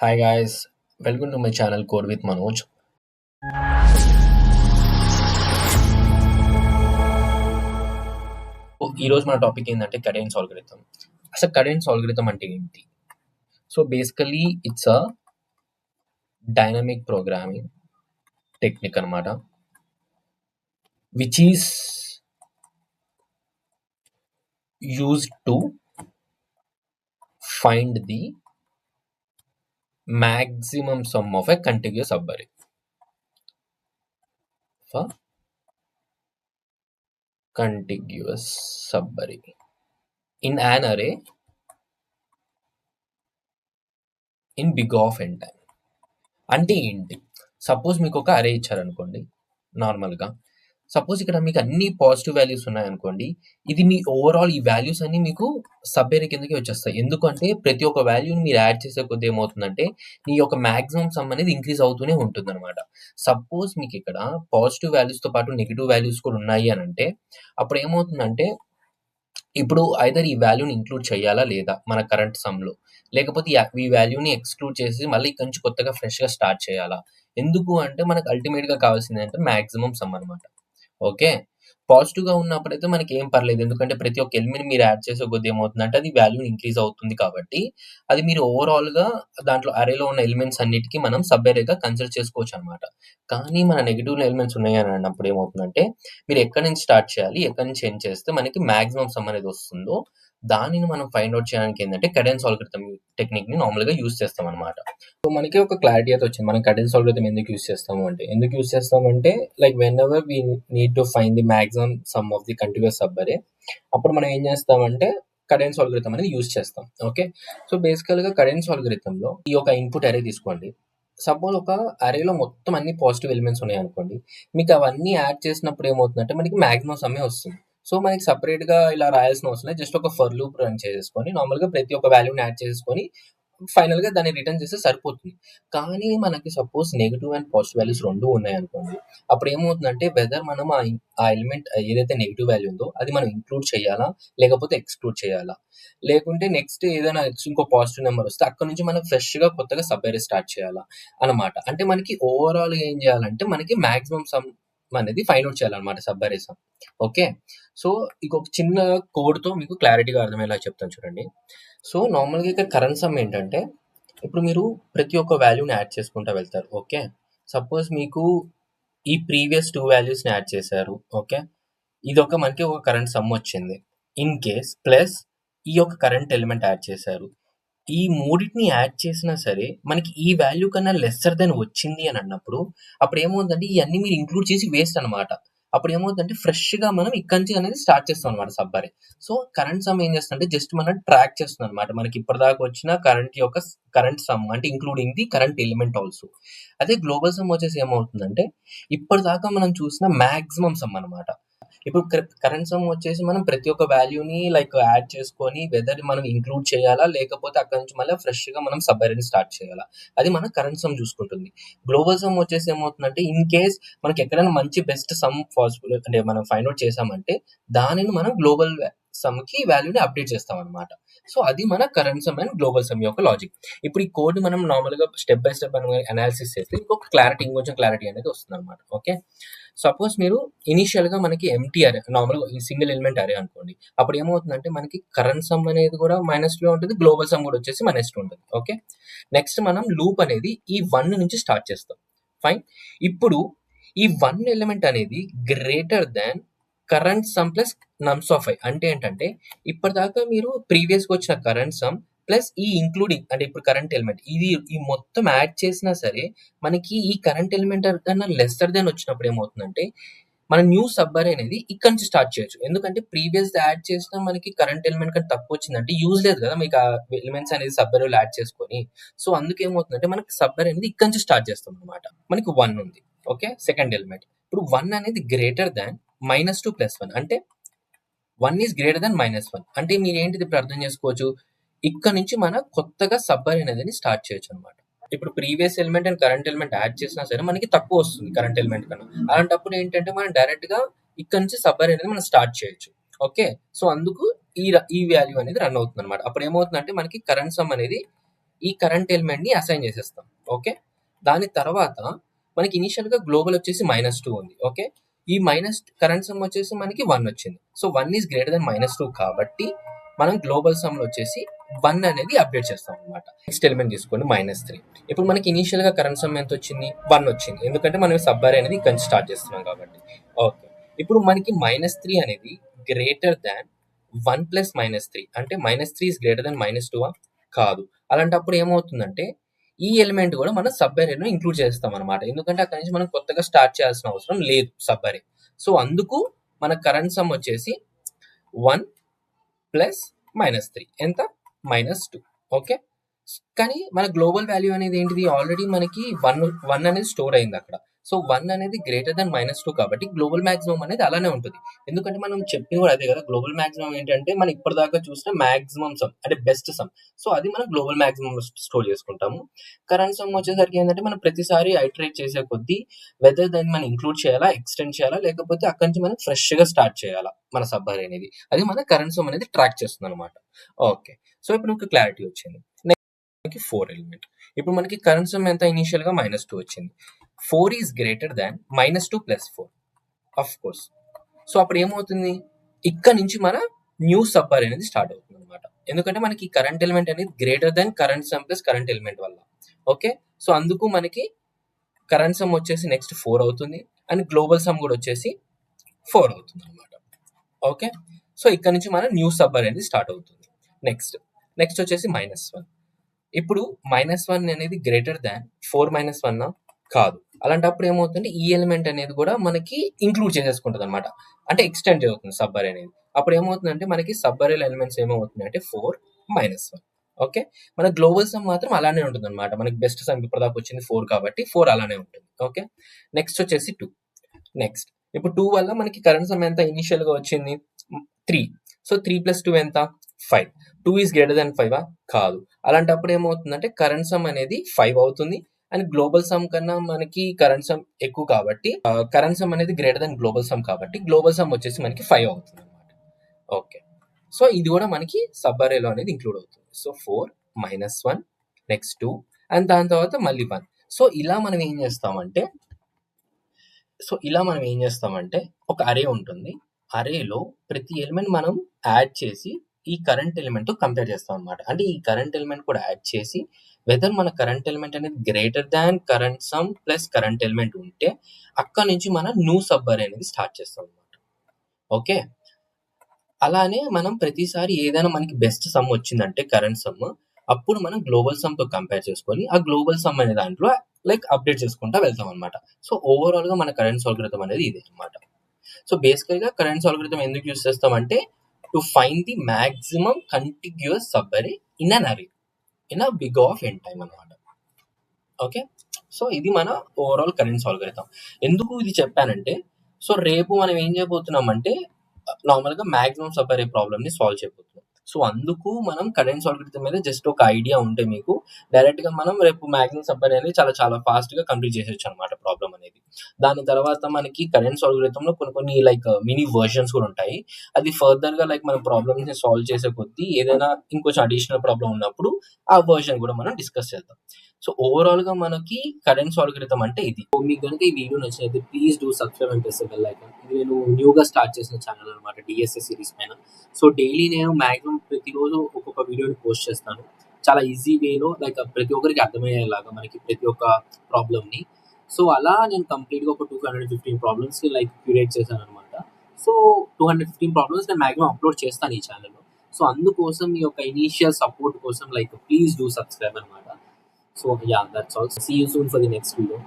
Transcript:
Hi guys, welcome to my channel Code with Manoj. ఈరోజు మన topic ఏంటంటే కడెన్స్ algorithm. అసలు కడెన్స్ ఆల్గరిథం అంటే ఏంటి? So basically it's a dynamic programming technique అనమాట, which is used to find the maximum sum of a contiguous subarray. For contiguous subarray in an array in big of n time. అంటే ఏంటి? Suppose మీకు ఒక అరే ఇచ్చారనుకోండి. నార్మల్గా suppose ఇక్కడ మీకు అన్ని పాజిటివ్ వాల్యూస్ ఉన్నాయనుకోండి, ఇది మీ ఓవరాల్ ఈ వాల్యూస్ అన్ని మీకు సబ్ అరే కిందకి వచ్చేస్తాయి. ఎందుకంటే ప్రతి ఒక్క వాల్యూని మీరు యాడ్ చేసే కొద్ది ఏమవుతుందంటే మీ యొక్క మాక్సిమం సమ్ అనేది ఇంక్రీజ్ అవుతూనే ఉంటుంది అనమాట. సపోజ్ మీకు ఇక్కడ పాజిటివ్ వాల్యూస్తో పాటు నెగిటివ్ వాల్యూస్ కూడా ఉన్నాయి అని అంటే అప్పుడు ఏమవుతుందంటే ఇప్పుడు ఐదర్ ఈ వాల్యూని ఇంక్లూడ్ చేయాలా లేదా మన కరెంట్ సమ్‌లో, లేకపోతే ఈ వాల్యూని ఎక్స్‌క్లూడ్ చేసి మళ్ళీ ఇక్కడి నుంచి కొత్తగా ఫ్రెష్‌గా స్టార్ట్ చేయాలా? ఎందుకు అంటే మనకు అల్టిమేట్‌గా కావాల్సింది ఏంటంటే మాక్సిమం సమ్ అనమాట. ఓకే. పాజిటివ్‌గా ఉన్నప్పుడైతే మనకేం పర్లేదు. ఎందుకంటే ప్రతి ఒక్క ఎలిమెంట్ మీరు యాడ్ చేసే కొద్దీ ఏమవుతుందంటే అది వాల్యూ ఇంక్రీజ్ అవుతుంది కాబట్టి అది మీరు ఓవరాల్‌గా దాంట్లో అరేలో ఉన్న ఎలిమెంట్స్ అన్నిటికి మనం సబ్ అరేగా కన్సిడర్ చేసుకోవచ్చనమాట. కానీ మన నెగెటివ్ ఎలిమెంట్స్ ఉన్నాయి అని అన్నప్పుడు ఏమవుతుందంటే మీరు ఎక్కడి నుంచి స్టార్ట్ చేయాలి, ఎక్కడి నుంచి ఎండ్ చేస్తే మనకి మాక్సిమం సమ్ అనేది వస్తుందో దానిని మనం ఫైండ్ ఔట్ చేయడానికి ఏంటంటే కడెన్స్ ఆల్గరిథం టెక్నిక్‌ని నార్మల్‌గా యూజ్ చేస్తామనమాట. సో మనకి ఒక క్లారిటీ అయితే వచ్చింది. మనం కడెన్స్ ఆల్గరిథం ఎందుకు యూజ్ చేస్తామంటే like whenever we need to find the maximum sum of the continuous sub array అప్పుడు మనం ఏం చేస్తామంటే కడెన్స్ ఆల్గరిథం అనేది యూజ్ చేస్తాం. ఓకే. సో బేసికల్‌గా కడెన్స్ ఆల్గరిథంలో ఈ యొక్క ఇన్పుట్ అరే తీసుకోండి. సపోజ్ ఒక అరేలో మొత్తం అన్ని పాజిటివ్ ఎలిమెంట్స్ ఉన్నాయనుకోండి. మీకు అవన్నీ యాడ్ చేసినప్పుడు ఏమవుతుందంటే మనకి మాక్సిమం సమ్మే వస్తుంది. సో మనకి సెపరేట్‌గా ఇలా రాయాల్సిన అవసరం లేదు. జస్ట్ ఒక ఫర్ లూప్ రన్ చేసేసుకొని నార్మల్‌గా ప్రతి ఒక్క వాల్యూని యాడ్ చేసేసుకొని ఫైనల్‌గా దాన్ని రిటర్న్ చేస్తే సరిపోతుంది. కానీ మనకి suppose negative and positive values 2 ఉన్నాయనుకోండి. అప్పుడు ఏమవుతుందంటే వెదర్ మనం ఆ ఎలిమెంట్ ఏదైతే నెగెటివ్ వాల్యూ ఉందో అది మనం ఇంక్లూడ్ చేయాలా? లేకపోతే ఎక్స్‌క్లూడ్ చేయాలా? లేకుంటే నెక్స్ట్ ఏదైనా ఇంకో పాజిటివ్ నంబర్ వస్తే అక్కడి నుంచి మనం ఫ్రెష్‌గా కొత్తగా సబ్ అరే స్టార్ట్ చేయాలా అన్నమాట. అంటే మనకి ఓవరాల్‌గా ఏం చేయాలంటే మనకి మాక్సిమం సమ్ అనేది ఫైండ్ ఔట్ చేయాలన్నమాట సబ్ అరే సమ్. ఓకే. సో ఇంకొక చిన్న కోడ్‌తో మీకు క్లారిటీగా అర్థమయ్యేలా చెప్తాను చూడండి. సో నార్మల్‌గా ఇక్కడ కరెంట్ సమ్ ఏంటంటే ఇప్పుడు మీరు ప్రతి ఒక్క వాల్యూని యాడ్ చేసుకుంటా వెళ్తారు. ఓకే. సపోజ్ మీకు ఈ ప్రీవియస్ 2 వాల్యూస్‌ని యాడ్ చేశారు. ఓకే. ఇదొక మనకి ఒక కరెంట్ సమ్ వచ్చింది. ఇన్ కేస్ ప్లస్ ఈ యొక్క కరెంట్ ఎలిమెంట్ యాడ్ చేశారు. ఈ మూడిటిని యాడ్ చేసినా సరే మనకి ఈ వాల్యూ కన్నా లెస్సర్ దెన్ వచ్చింది అని అన్నప్పుడు అప్పుడు ఏమవుతుందంటే ఇయన్నీ మీరు ఇంక్లూడ్ చేసి వేస్ట్ అనమాట. అప్పుడు ఏమవుతుందంటే ఫ్రెష్‌గా మనం ఇక్కడి నుంచి అనేది స్టార్ట్ చేస్తాం అనమాట సబ్ అరే. సో కరెంట్ సమ్ ఏం చేస్తుందంటే జస్ట్ మనం ట్రాక్ చేస్తుందనమాట. మనకి ఇప్పటిదాకా వచ్చిన కరెంట్ సమ్ అంటే including the current element also. అదే గ్లోబల్ సమ్ వచ్చేసి ఏమవుతుందంటే ఇప్పటిదాకా మనం చూసిన మాక్సిమం సమ్ అనమాట. ఇప్పుడు కరెంట్ సమ్ వచ్చేసి మనం ప్రతి ఒక్క వాల్యూని లైక్ యాడ్ చేసుకొని వెదర్ మనం ఇంక్లూడ్ చేయాలా లేకపోతే అక్కడి నుంచి మళ్ళీ ఫ్రెష్‌గా మనం సబ్ అరేని స్టార్ట్ చేయాలా? అది మన కరెంట్ సమ్ చూసుకుంటుంది. గ్లోబల్ సమ్ వచ్చేసి ఏమవుతుందంటే ఇన్ కేస్ మనకి ఎక్కడైనా మంచి బెస్ట్ సమ్ పాసిబుల్ అంటే మనం ఫైండ్ ఔట్ చేసామంటే దానిని మనం గ్లోబల్ సమ్‌కి వాల్యూని అప్డేట్ చేస్తామనమాట. సో అది మన current some and global some యొక్క లాజిక్. ఇప్పుడు ఈ కోడ్‌ని మనం నార్మల్‌గా స్టెప్ బై స్టెప్ అనాలిసిస్ చేస్తే ఇంకొంచెం క్లారిటీ అనేది వస్తుందనమాట. ఓకే. సపోజ్ మీరు ఇనీషియల్‌గా మనకి ఎంప్టీ అరే నార్మల్‌గా ఈ సింగిల్ ఎలిమెంట్ అరే అనుకోండి. అప్పుడు ఏమవుతుందంటే మనకి కరెంట్ సమ్ అనేది కూడా -2 ఉంటుంది. గ్లోబల్ సమ్ కూడా వచ్చేసి -2 ఉంటుంది. ఓకే. నెక్స్ట్ మనం లూప్ అనేది ఈ 1 నుంచి స్టార్ట్ చేస్తాం. ఫైన్. ఇప్పుడు ఈ 1 ఎలిమెంట్ అనేది greater than current sum plus నమ్స్ of i అంటే ఏంటంటే ఇప్పటిదాకా మీరు ప్రీవియస్‌గా వచ్చిన కరెంట్ సమ్ ప్లస్ ఈ ఇంక్లూడింగ్ అంటే ఇప్పుడు కరెంట్ ఎలిమెంట్ ఈ మొత్తం యాడ్ చేసినా సరే మనకి ఈ కరెంట్ ఎలిమెంట్ కన్నా లెస్సర్ దెన్ వచ్చినప్పుడు ఏమవుతుందంటే మన న్యూ సబ్ అరే అనేది ఇక్కడ నుంచి స్టార్ట్ చేయొచ్చు. ఎందుకంటే ప్రీవియస్ యాడ్ చేసినా మనకి కరెంట్ ఎలిమెంట్ కంటే తక్కువ వచ్చిందంటే యూజ్ లేదు కదా మీకు ఆ ఎలిమెంట్స్ అనేది సబ్ అరేలో యాడ్ చేసుకొని. సో అందుకేమవుతుందంటే మనకి సబ్ అరే అనేది ఇక్కడ నుంచి స్టార్ట్ చేస్తాం అనమాట. మనకి 1 ఉంది. ఓకే. Second element. ఇప్పుడు 1 అనేది గ్రేటర్ దాన్ -2 + 1 అంటే 1 ఈస్ గ్రేటర్ దాన్ -1 అంటే మీరేంటిది ఇప్పుడు అర్థం చేసుకోవచ్చు. ఇక్కడ నుంచి మనం కొత్తగా సబ్ అరే అనేది స్టార్ట్ చేయొచ్చు అనమాట. ఇప్పుడు previous element and current element add చేసినా సరే మనకి తక్కువ వస్తుంది కరెంట్ ఎలిమెంట్ కన్నా. అలాంటప్పుడు ఏంటంటే మనం డైరెక్ట్‌గా ఇక్కడ నుంచి సబ్ అరే అనేది మనం స్టార్ట్ చేయొచ్చు. ఓకే. సో అందుకు ఈ వాల్యూ అనేది రన్ అవుతుందన్నమాట. అప్పుడు ఏమవుతుందంటే మనకి కరెంట్ సమ్ అనేది ఈ కరెంట్ ఎలిమెంట్ని అసైన్ చేసేస్తాం. ఓకే, దాని తర్వాత మనకి ఇనిషియల్గా గ్లోబల్ వచ్చేసి -2 ఉంది. ఓకే, ఈ మైనస్ కరెంట్ సమ్ వచ్చేసి మనకి 1 వచ్చింది. సో 1 ఈజ్ గ్రేటర్ దెన్ -2 కాబట్టి మనం గ్లోబల్ సమ్ వచ్చేసి 1 అనేది అప్డేట్ చేస్తాం అనమాట. నెక్స్ట్ ఎలిమెంట్ తీసుకోండి -3. ఇప్పుడు మనకి ఇనిషియల్ గా కరెంట్ సమ్ ఎంత వచ్చింది? 1 వచ్చింది, ఎందుకంటే మనం సబ్ అరే అనేది ఇక్కడ స్టార్ట్ చేస్తున్నాం కాబట్టి. ఓకే, ఇప్పుడు మనకి -3 అనేది గ్రేటర్ దాన్ 1 ప్లస్ -3 అంటే -3 ఇస్ గ్రేటర్ దాన్ -2 కాదు. అలాంటప్పుడు ఏమవుతుందంటే ఈ ఎలిమెంట్ కూడా మనం సబ్ అరేలో ఇంక్లూడ్ చేస్తాం అనమాట, ఎందుకంటే అక్కడి నుంచి మనం కొత్తగా స్టార్ట్ చేయాల్సిన అవసరం లేదు సబ్ అరే. సో అందుకు మన కరెంట్ సమ్ వచ్చేసి 1 ప్లస్ -3 ఎంత? -2. ఓకే, కానీ మన గ్లోబల్ వాల్యూ అనేది ఏంటిది? ఆల్రెడీ మనకి 1 అనేది స్టోర్ అయింది అక్కడ. సో 1 అనేది గ్రేటర్ దెన్ -2 కాబట్టి గ్లోబల్ మాక్సిమం అనేది అలానే ఉంటుంది. ఎందుకంటే మనం చెప్పింది కూడా అదే కదా, గ్లోబల్ మాక్సిమం ఏంటంటే మనం ఇప్పటిదాకా చూసిన మాక్సిమం సమ్ అంటే బెస్ట్ సమ్. సో అది మనం గ్లోబల్ మాక్సిమం స్టోర్ చేసుకుంటాము. కరెంట్ సమ్ వచ్చేసరికి ఏంటంటే మనం ప్రతిసారి ఐటరేట్ చేసే కొద్దీ వెదర్ దాన్ని మనం ఇంక్లూడ్ చేయాలా, ఎక్స్టెండ్ చేయాలా, లేకపోతే అక్కడి నుంచి మనం ఫ్రెష్ గా స్టార్ట్ చేయాలా మన సబ్ అరే అనేది. అది మన కరెంట్ సమ్ అనేది ట్రాక్ చేస్తుంది అనమాట. ఓకే, సో ఇప్పుడు మీకు క్లారిటీ వచ్చింది. 4 ఎలిమెంట్. ఇప్పుడు మనకి కరెంట్ సమ్ ఎంత? ఇనిషియల్ గా -2 వచ్చింది. 4 is greater than -2 plus 4 of course. So అప్పుడు ఏమవుతుంది? ఇక్కడ నుంచి మన న్యూ సబ్ అరే అనేది స్టార్ట్ అవుతుంది అనమాట, ఎందుకంటే మనకి కరెంట్ ఎలిమెంట్ అనేది greater than current sum plus current element వల్ల. ఓకే, సో అందుకు మనకి కరెంట్ సమ్ వచ్చేసి నెక్స్ట్ 4 అవుతుంది అండ్ గ్లోబల్ సమ్ కూడా వచ్చేసి 4 అవుతుంది అనమాట. ఓకే, సో ఇక్కడ నుంచి మన న్యూ సబ్ అరే అనేది స్టార్ట్ అవుతుంది. నెక్స్ట్ వచ్చేసి -1. ఇప్పుడు -1 అనేది గ్రేటర్ దాన్ 4 - 1 కాదు. అలాంటప్పుడు ఏమవుతుంది? ఈ ఎలిమెంట్ అనేది కూడా మనకి ఇంక్లూడ్ చేసేసుకుంటుంది అనమాట, అంటే ఎక్స్టెండ్ అవుతుంది సబ్ అరే అనేది. అప్పుడు ఏమవుతుందంటే మనకి సబ్ అరే ఎలిమెంట్స్ ఏమవుతుంది అంటే 4 - 1. ఓకే, మన గ్లోబల్ సమ్ మాత్రం అలానే ఉంటుంది అనమాట. మనకి బెస్ట్ సమ్ ఇప్పటిదాకా వచ్చింది 4 కాబట్టి 4 అలానే ఉంటుంది. ఓకే, నెక్స్ట్ వచ్చేసి 2. ఇప్పుడు 2 వల్ల మనకి కరెంట్ సమ్ ఎంత ఇనిషియల్ గా వచ్చింది? 3. సో 3 + 2 ఎంత? 5. 2 ఈజ్ గ్రేటర్ దాన్ 5 కాదు. అలాంటప్పుడు ఏమవుతుందంటే కరెంట్ సమ్ అనేది 5 అవుతుంది అండ్ గ్లోబల్ సమ్ కన్నా మనకి కరెంట్ సమ్ ఎక్కువ కాబట్టి కరెంట్ సమ్ అనేది గ్రేటర్ దాన్ గ్లోబల్ సమ్ కాబట్టి గ్లోబల్ సమ్ వచ్చేసి మనకి 5 అవుతుంది అనమాట. ఓకే, సో ఇది కూడా మనకి సబ్ అరేలో అనేది ఇంక్లూడ్ అవుతుంది. సో 4 - 1 నెక్స్ట్ 2 అండ్ దాని తర్వాత మళ్ళీ 1. సో ఇలా మనం ఏం చేస్తామంటే ఒక అరే ఉంటుంది. అరేలో ప్రతి ఎలిమెంట్ మనం యాడ్ చేసి ఈ కరెంట్ ఎలిమెంట్ తో కంపేర్ చేస్తాం అనమాట. అంటే ఈ కరెంట్ ఎలిమెంట్ కూడా యాడ్ చేసి వెదర్ మన కరెంట్ ఎలిమెంట్ అనేది greater than current sum plus current element ఉంటే అక్కడ నుంచి మనం న్యూ సబ్ అరే అనేది స్టార్ట్ చేస్తాం అనమాట. ఓకే, అలానే మనం ప్రతిసారి ఏదైనా మనకి బెస్ట్ సమ్ వచ్చిందంటే కరెంట్ సమ్, అప్పుడు మనం గ్లోబల్ సమ్ తో కంపేర్ చేసుకొని ఆ గ్లోబల్ సమ్ అనే దాంట్లో అప్డేట్ చేసుకుంటా వెళ్తాం అనమాట. సో ఓవరాల్ గా మన కరెంట్ అల్గోరిథం అనేది ఇదే అనమాట. సో బేసికల్ గా కరెంట్ అల్గోరిథం ఎందుకు యూస్ చేస్తామంటే to find the maximum contiguous sub array in an array in a big of n time అనమాట. ఓకే, సో ఇది మన ఓవరాల్ కరెంట్ అల్గోరిథం. ఎందుకు ఇది చెప్పానంటే, సో రేపు మనం ఏం చేయబోతున్నాం అంటే నార్మల్ గా మాక్సిమం సబ్ అరే ప్రాబ్లమ్ ని సాల్వ్ చేయబోతున్నాం. సో అందుకు మనం కరెంట్ అల్గోరిథం మీద జస్ట్ ఒక ఐడియా ఉంటే మీకు డైరెక్ట్ గా మనం రేపు మాక్సిమం సబ్ అరే అనేది చాలా ఫాస్ట్ గా కంప్లీట్ చేసేయచ్చు అనమాట ప్రాబ్లం అనేది. దాని తర్వాత మనకి కరెంట్ అల్గోరిథం లో కొన్ని మినీ వర్షన్స్ కూడా ఉంటాయి. అది ఫర్దర్ గా మన ప్రాబ్లమ్స్ ని సాల్వ్ చేసే కొద్దీ ఏదైనా ఇంకొంచెం అడిషనల్ ప్రాబ్లం ఉన్నప్పుడు ఆ వర్షన్ కూడా మనం డిస్కస్ చేద్దాం. సో ఓవరాల్ గా మనకి కరెంట్ అల్గోరిథం అంటే ఇది. మీకు కనుక ఈ వీడియో నచ్చినట్లయితే please do subscribe and press the bell icon. ఇది నేను న్యూగా స్టార్ట్ చేసిన ఛానల్ అనమాట, డిఎస్ఎస్ సిరీస్ పైన. సో డైలీ నేను మాక్సిమం ప్రతిరోజు ఒక్కొక్క వీడియోని పోస్ట్ చేస్తాను, చాలా ఈజీ వేలో ప్రతి ఒక్కరికి అర్థమయ్యేలాగా మనకి ప్రతి ఒక్క ప్రాబ్లమ్ని. సో అలా నేను కంప్లీట్గా ఒక 215 ప్రాబ్లమ్స్ క్యూరేట్ చేశాను అనమాట. సో 215 ప్రాబ్లమ్స్ నేను మాక్సిమం అప్లోడ్ చేస్తాను ఈ ఛానల్లో. సో అందుకోసం మీ యొక్క ఇనీషియల్ సపోర్ట్ కోసం ప్లీజ్ డూ సబ్స్క్రైబ్ అనమాట. So yeah, that's all. See you soon for the next video.